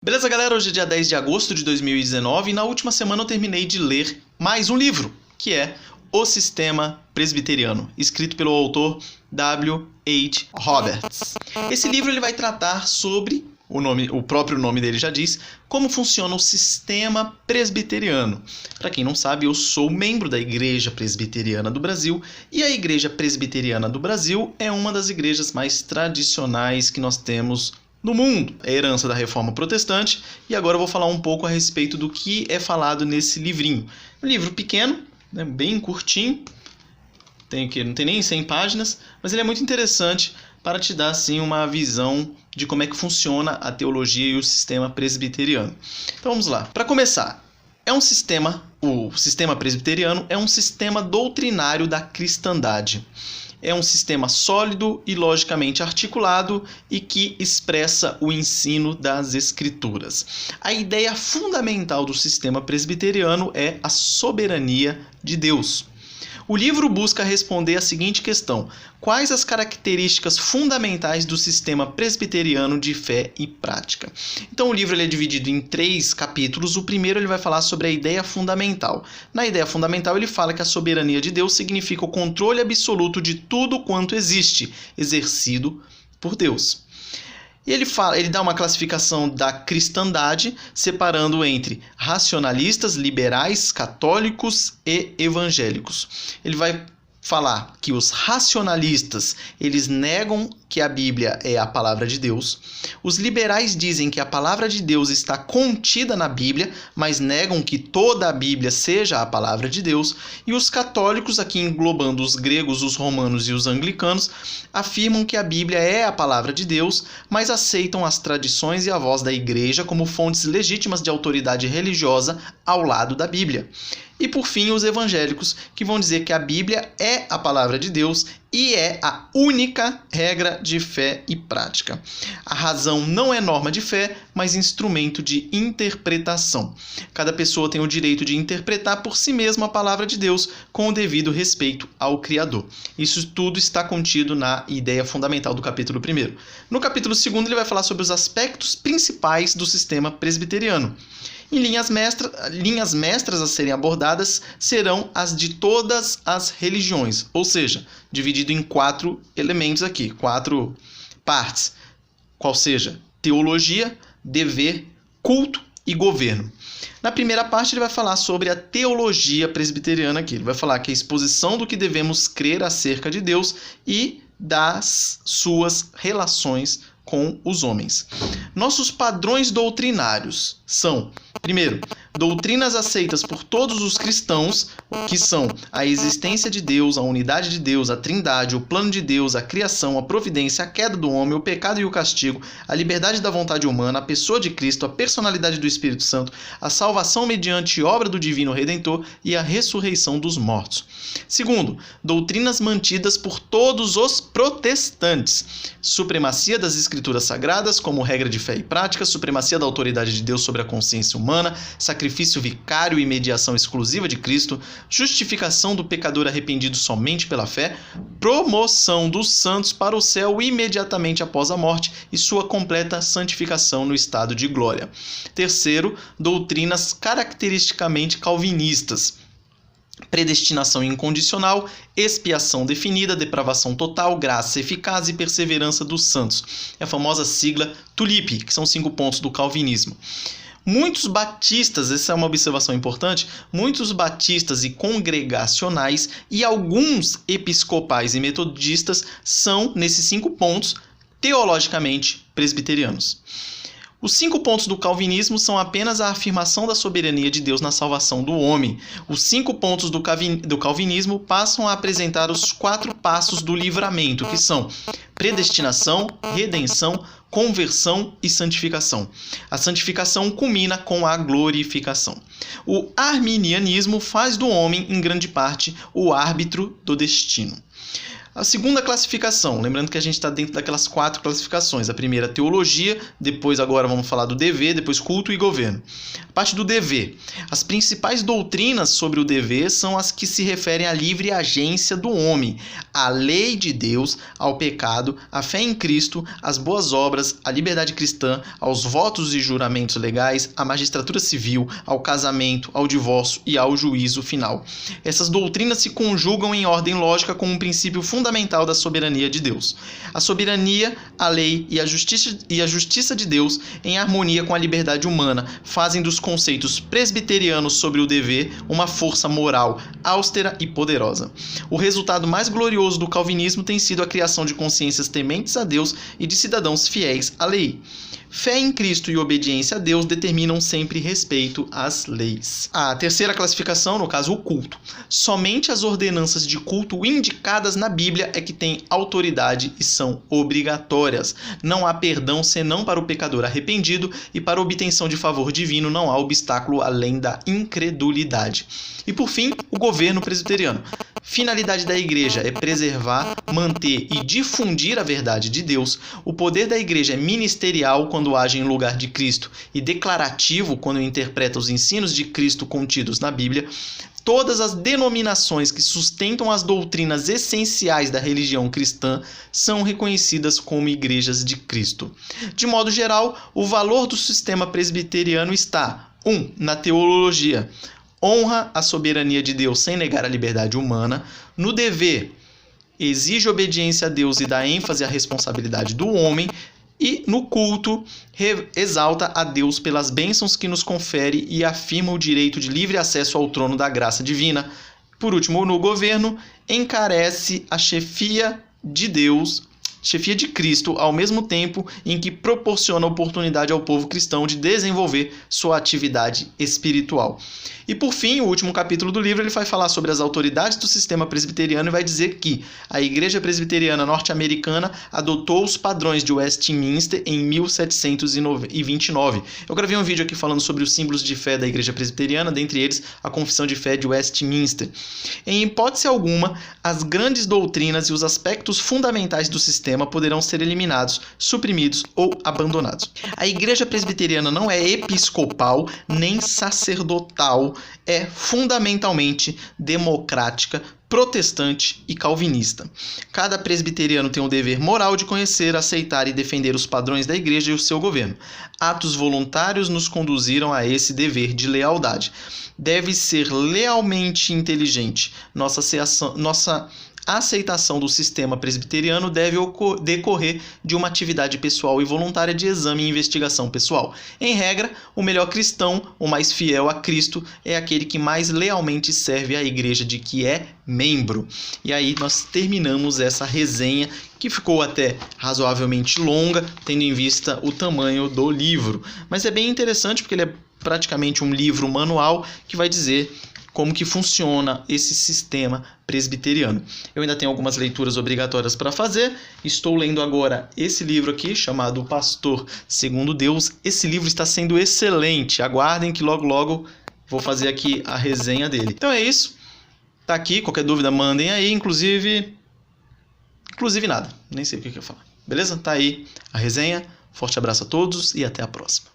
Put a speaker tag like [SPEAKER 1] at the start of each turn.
[SPEAKER 1] Beleza, galera? Hoje é dia 10 de agosto de 2019 e na última semana eu terminei de ler mais um livro, que é O Sistema Presbiteriano, escrito pelo autor W. H. Roberts. Esse livro ele vai tratar sobre, o próprio nome dele já diz, como funciona o sistema presbiteriano. Para quem não sabe, eu sou membro da Igreja Presbiteriana do Brasil e a Igreja Presbiteriana do Brasil é uma das igrejas mais tradicionais que nós temos no mundo. É herança da Reforma Protestante e agora eu vou falar um pouco a respeito do que é falado nesse livrinho. Um livro pequeno, né, bem curtinho, não tem nem 100 páginas, mas ele é muito interessante para te dar assim, uma visão de como é que funciona a teologia e o sistema presbiteriano. Então vamos lá. Para começar, o sistema presbiteriano é um sistema doutrinário da cristandade. É um sistema sólido e logicamente articulado e que expressa o ensino das Escrituras. A ideia fundamental do sistema presbiteriano é a soberania de Deus. O livro busca responder a seguinte questão: quais as características fundamentais do sistema presbiteriano de fé e prática? Então o livro ele é dividido em 3 capítulos. O primeiro ele vai falar sobre a ideia fundamental. Na ideia fundamental ele fala que a soberania de Deus significa o controle absoluto de tudo quanto existe, exercido por Deus. E ele dá uma classificação da cristandade, separando entre racionalistas, liberais, católicos e evangélicos. Ele vai falar que os racionalistas, eles negam que a Bíblia é a palavra de Deus. Os liberais dizem que a palavra de Deus está contida na Bíblia, mas negam que toda a Bíblia seja a palavra de Deus. E os católicos, aqui englobando os gregos, os romanos e os anglicanos, afirmam que a Bíblia é a palavra de Deus, mas aceitam as tradições e a voz da Igreja como fontes legítimas de autoridade religiosa ao lado da Bíblia. E por fim, os evangélicos, que vão dizer que a Bíblia é a palavra de Deus e é a única regra de fé e prática. A razão não é norma de fé, mas instrumento de interpretação. Cada pessoa tem o direito de interpretar por si mesma a palavra de Deus com o devido respeito ao Criador. Isso tudo está contido na ideia fundamental do capítulo 1. No capítulo 2, ele vai falar sobre os aspectos principais do sistema presbiteriano. Em linhas mestras a serem abordadas serão as de todas as religiões, ou seja, dividido em 4 elementos aqui, 4 partes, qual seja teologia, dever, culto e governo. Na primeira parte ele vai falar sobre a teologia presbiteriana aqui, ele vai falar que a exposição do que devemos crer acerca de Deus e das suas relações com os homens. Nossos padrões doutrinários são, primeiro, doutrinas aceitas por todos os cristãos, que são a existência de Deus, a unidade de Deus, a trindade, o plano de Deus, a criação, a providência, a queda do homem, o pecado e o castigo, a liberdade da vontade humana, a pessoa de Cristo, a personalidade do Espírito Santo, a salvação mediante obra do Divino Redentor e a ressurreição dos mortos. Segundo, doutrinas mantidas por todos os protestantes, supremacia das Escrituras Sagradas como regra de fé e prática, supremacia da autoridade de Deus sobre a consciência humana, sacrifício vicário e mediação exclusiva de Cristo, justificação do pecador arrependido somente pela fé, promoção dos santos para o céu imediatamente após a morte e sua completa santificação no estado de glória. Terceiro, doutrinas caracteristicamente calvinistas: predestinação incondicional, expiação definida, depravação total, graça eficaz e perseverança dos santos. É a famosa sigla TULIP, que são 5 pontos do calvinismo. Muitos batistas, essa é uma observação importante, muitos batistas e congregacionais e alguns episcopais e metodistas são, nesses 5 pontos, teologicamente presbiterianos. Os 5 pontos do calvinismo são apenas a afirmação da soberania de Deus na salvação do homem. Os 5 pontos do calvinismo passam a apresentar os 4 passos do livramento, que são predestinação, redenção, conversão e santificação. A santificação culmina com a glorificação. O arminianismo faz do homem, em grande parte, o árbitro do destino. A segunda classificação, lembrando que a gente está dentro daquelas 4 classificações. A primeira, teologia, depois agora vamos falar do dever, depois culto e governo. A parte do dever. As principais doutrinas sobre o dever são as que se referem à livre agência do homem, à lei de Deus, ao pecado, à fé em Cristo, às boas obras, à liberdade cristã, aos votos e juramentos legais, à magistratura civil, ao casamento, ao divórcio e ao juízo final. Essas doutrinas se conjugam em ordem lógica com um princípio fundamental da soberania de Deus. A soberania, a lei e a justiça de Deus, em harmonia com a liberdade humana, fazem dos conceitos presbiterianos sobre o dever uma força moral austera e poderosa. O resultado mais glorioso do calvinismo tem sido a criação de consciências tementes a Deus e de cidadãos fiéis à lei. Fé em Cristo e obediência a Deus determinam sempre respeito às leis. A terceira classificação, no caso, o culto. Somente as ordenanças de culto indicadas na Bíblia é que têm autoridade e são obrigatórias. Não há perdão senão para o pecador arrependido e para a obtenção de favor divino não há obstáculo além da incredulidade. E por fim, o governo presbiteriano. Finalidade da igreja é preservar, manter e difundir a verdade de Deus. O poder da igreja é ministerial quando age em lugar de Cristo e declarativo quando interpreta os ensinos de Cristo contidos na Bíblia. Todas as denominações que sustentam as doutrinas essenciais da religião cristã são reconhecidas como igrejas de Cristo. De modo geral, o valor do sistema presbiteriano está: 1. Na teologia. Honra a soberania de Deus sem negar a liberdade humana. No dever, exige obediência a Deus e dá ênfase à responsabilidade do homem. E no culto, exalta a Deus pelas bênçãos que nos confere e afirma o direito de livre acesso ao trono da graça divina. Por último, no governo, encarece a chefia de Deus, chefia de Cristo, ao mesmo tempo em que proporciona oportunidade ao povo cristão de desenvolver sua atividade espiritual. E por fim, o último capítulo do livro, ele vai falar sobre as autoridades do sistema presbiteriano e vai dizer que a Igreja Presbiteriana Norte-Americana adotou os padrões de Westminster em 1729. Eu gravei um vídeo aqui falando sobre os símbolos de fé da Igreja Presbiteriana, dentre eles a Confissão de Fé de Westminster. Em hipótese alguma, as grandes doutrinas e os aspectos fundamentais do sistema poderão ser eliminados, suprimidos ou abandonados. A Igreja Presbiteriana não é episcopal nem sacerdotal, é fundamentalmente democrática, protestante e calvinista. Cada presbiteriano tem o dever moral de conhecer, aceitar e defender os padrões da igreja e o seu governo. Atos voluntários nos conduziram a esse dever de lealdade. Deve ser lealmente inteligente. Nossa a aceitação do sistema presbiteriano deve decorrer de uma atividade pessoal e voluntária de exame e investigação pessoal. Em regra, o melhor cristão, o mais fiel a Cristo, é aquele que mais lealmente serve à igreja de que é membro. E aí nós terminamos essa resenha, que ficou até razoavelmente longa, tendo em vista o tamanho do livro. Mas é bem interessante porque ele é praticamente um livro manual que vai dizer como que funciona esse sistema presbiteriano. Eu ainda tenho algumas leituras obrigatórias para fazer. Estou lendo agora esse livro aqui, chamado O Pastor Segundo Deus. Esse livro está sendo excelente. Aguardem que logo, logo vou fazer aqui a resenha dele. Então é isso. Tá aqui. Qualquer dúvida, mandem aí. Inclusive nada. Nem sei o que eu ia falar. Beleza? Tá aí a resenha. Forte abraço a todos e até a próxima.